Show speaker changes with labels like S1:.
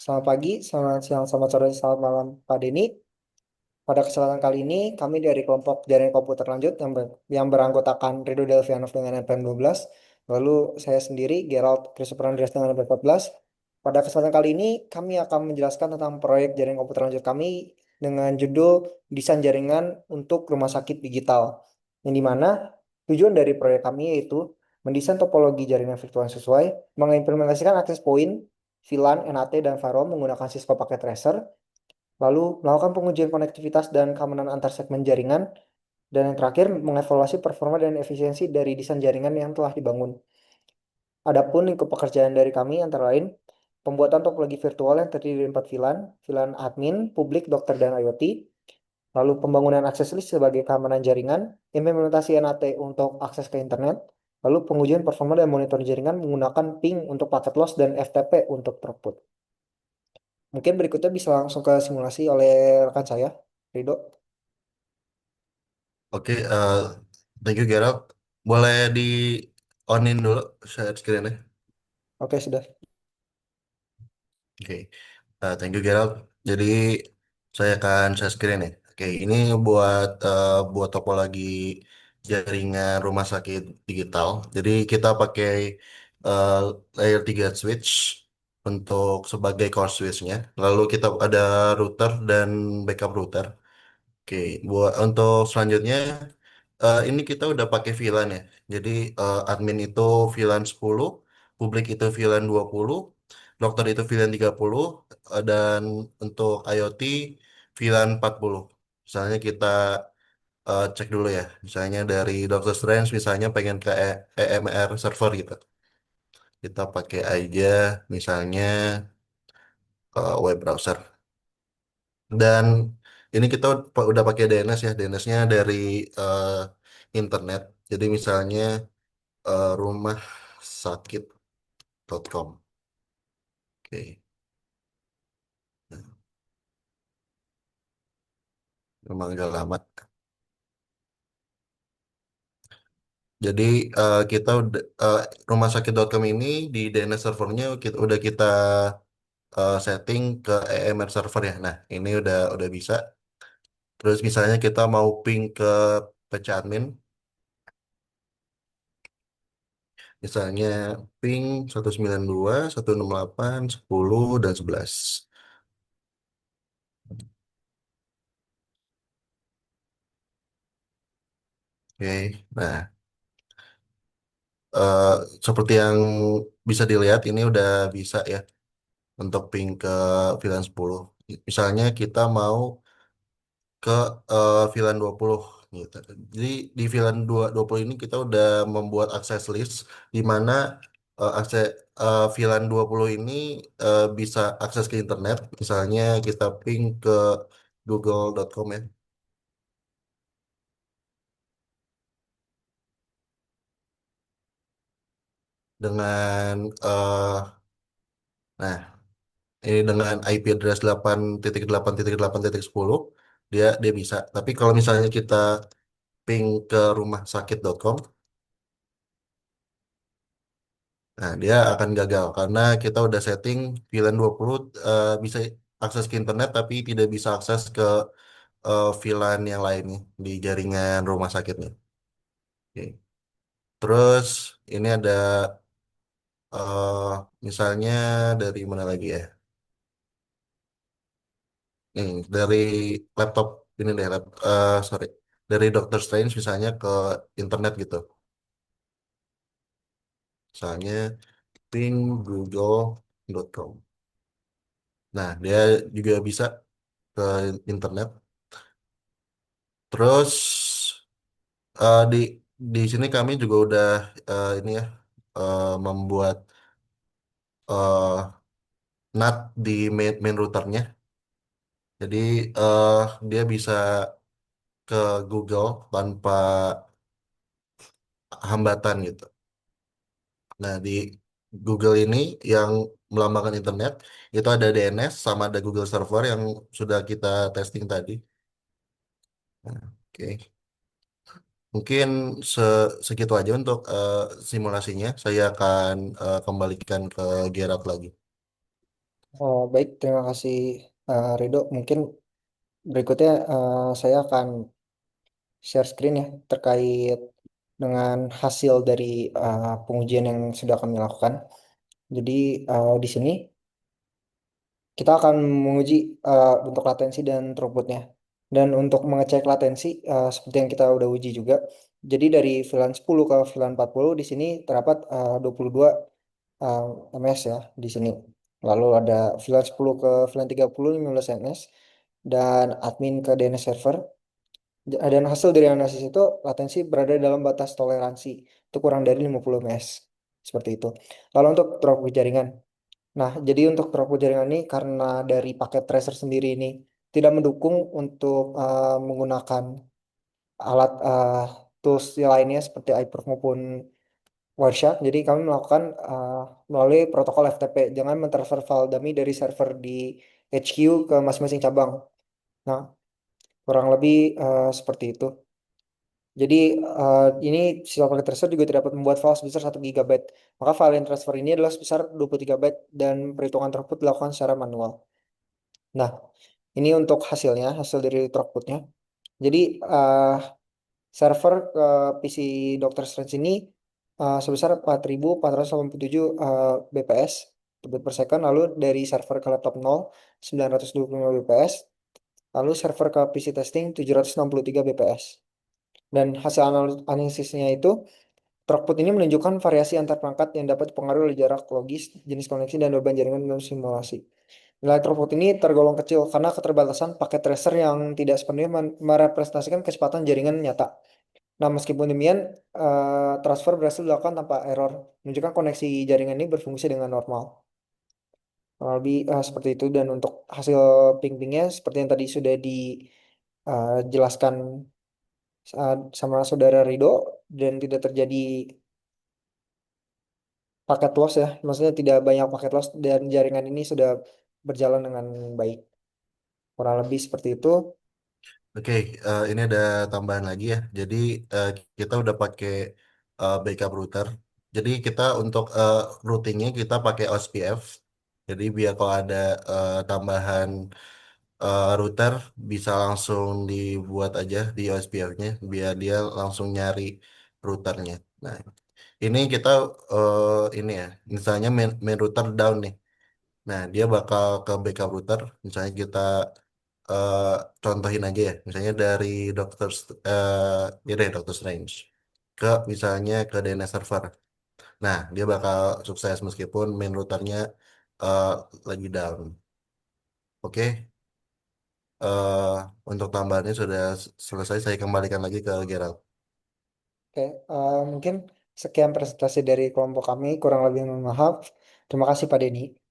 S1: Selamat pagi, selamat siang, selamat sore, selamat malam, Pak Denny. Pada kesempatan kali ini, kami dari kelompok jaringan komputer lanjut yang beranggotakan Rido Delvianov dengan NPM 12, lalu saya sendiri, Gerald Christopher Andreas dengan NPM 14. Pada kesempatan kali ini, kami akan menjelaskan tentang proyek jaringan komputer lanjut kami dengan judul Desain Jaringan untuk Rumah Sakit Digital. Yang dimana tujuan dari proyek kami yaitu mendesain topologi jaringan virtual yang sesuai, mengimplementasikan access point, VLAN, NAT, dan firewall menggunakan Cisco Packet Tracer, lalu melakukan pengujian konektivitas dan keamanan antar segmen jaringan, dan yang terakhir mengevaluasi performa dan efisiensi dari desain jaringan yang telah dibangun. Adapun lingkup pekerjaan dari kami antara lain pembuatan topologi virtual yang terdiri dari 4 VLAN, VLAN admin, publik, dokter, dan IoT, lalu pembangunan akses list sebagai keamanan jaringan, implementasi NAT untuk akses ke internet, lalu pengujian performa dan monitor jaringan menggunakan ping untuk paket loss dan FTP untuk throughput. Mungkin berikutnya bisa langsung ke simulasi oleh rekan saya, Rido.
S2: Oke, thank you Gerald. Boleh di onin dulu share screen-nya.
S1: Oke, sudah.
S2: Oke, thank you Gerald. Jadi saya akan share screen ya. Oke, ini buat topologi jaringan rumah sakit digital. Jadi kita pakai uh, layer 3 switch untuk sebagai core switch-nya. Lalu kita ada router dan backup router. Oke, buat untuk selanjutnya ini kita udah pakai VLAN ya. Jadi admin itu VLAN 10, publik itu VLAN 20, dokter itu VLAN 30, dan untuk IoT VLAN 40. Misalnya kita cek dulu ya. Misalnya dari Doctor Strange misalnya pengen ke EMR server gitu. Kita pakai aja misalnya web browser. Dan ini kita udah pakai DNS ya. DNS-nya dari eh, internet. Jadi misalnya rumahsakit.com. Oke, memang agak lama. Jadi kita udah rumahsakit.com ini di DNS servernya udah kita setting ke EMR server ya. Nah, ini udah bisa. Terus misalnya kita mau ping ke PC admin, misalnya ping 192, 168, 10 dan 11. Oke. Nah, eh, seperti yang bisa dilihat ini udah bisa ya untuk ping ke VLAN 10. Misalnya kita mau ke VLAN 20 gitu. Jadi di VLAN 20 ini kita udah membuat akses list di mana akses VLAN 20 ini bisa akses ke internet. Misalnya kita ping ke google.com ya dengan nah ini dengan IP address 8.8.8.10 dia bisa. Tapi kalau misalnya kita ping ke rumahsakit.com, nah dia akan gagal karena kita udah setting VLAN 20 bisa akses ke internet tapi tidak bisa akses ke VLAN yang lainnya di jaringan rumah sakitnya. Oke. Terus ini ada misalnya dari mana lagi ya? Nih, dari laptop ini deh, sorry, dari Doctor Strange misalnya ke internet gitu. Misalnya ping google.com. Nah, dia juga bisa ke internet. Terus di sini kami juga udah ini ya membuat eh, NAT di main routernya. Jadi eh, dia bisa ke Google tanpa hambatan gitu. Nah, di Google ini yang melambangkan internet itu ada DNS sama ada Google Server yang sudah kita testing tadi. Nah, oke. Mungkin segitu aja untuk simulasinya. Saya akan kembalikan ke Gerard lagi.
S1: Oh, baik, terima kasih Rido. Mungkin berikutnya saya akan share screen ya terkait dengan hasil dari pengujian yang sudah kami lakukan. Jadi di sini kita akan menguji bentuk latensi dan throughputnya. Dan untuk mengecek latensi, seperti yang kita udah uji juga, jadi dari VLAN 10 ke VLAN 40 di sini terdapat 22 uh, ms ya di sini. Lalu ada VLAN 10 ke VLAN 30 15 ms dan admin ke DNS server. Dan hasil dari analisis itu latensi berada dalam batas toleransi itu kurang dari 50 ms. Seperti itu. Lalu untuk throughput jaringan. Nah, jadi untuk throughput jaringan ini karena dari paket tracer sendiri ini tidak mendukung untuk menggunakan alat tools lainnya seperti iPerf maupun Wireshark. Jadi kami melakukan melalui protokol FTP. Jangan mentransfer file dummy dari server di HQ ke masing-masing cabang. Nah, kurang lebih seperti itu. Jadi ini siswa paket tracer juga tidak dapat membuat file sebesar 1 GB. Maka file yang transfer ini adalah sebesar 23 byte dan perhitungan throughput dilakukan secara manual. Nah, ini untuk hasilnya, hasil dari throughputnya. Jadi server ke PC Dr. Strange ini sebesar 4.487 bps bit per second. Lalu dari server ke laptop 0, 925 bps. Lalu server ke PC testing 763 bps. Dan hasil analisisnya itu throughput ini menunjukkan variasi antar perangkat yang dapat dipengaruhi oleh jarak logis, jenis koneksi, dan beban jaringan dalam simulasi. Nilai throughput ini tergolong kecil karena keterbatasan paket tracer yang tidak sepenuhnya merepresentasikan kecepatan jaringan nyata. Nah, meskipun demikian, transfer berhasil dilakukan tanpa error, menunjukkan koneksi jaringan ini berfungsi dengan normal. Kurang lebih seperti itu. Dan untuk hasil ping-pingnya, seperti yang tadi sudah dijelaskan sama saudara Rido, dan tidak terjadi paket loss ya, maksudnya tidak banyak paket loss dan jaringan ini sudah berjalan dengan baik. Kurang lebih seperti itu.
S2: Oke, ini ada tambahan lagi ya. Jadi eh, kita udah pakai backup router. Jadi kita untuk routingnya kita pakai OSPF. Jadi biar kalau ada tambahan router bisa langsung dibuat aja di OSPF-nya, biar dia langsung nyari routernya. Nah, ini kita ini ya, misalnya main router down nih. Nah, dia bakal ke backup router. Misalnya kita eh, contohin aja ya, misalnya dari ya deh, Doctor Strange ke misalnya ke DNS server. Nah, dia bakal sukses meskipun main routernya eh, lagi down. Oke, eh, untuk tambahannya sudah selesai. Saya kembalikan lagi ke Gerald.
S1: Oke, mungkin sekian presentasi dari kelompok kami, kurang lebih mohon maaf. Terima kasih Pak Denny.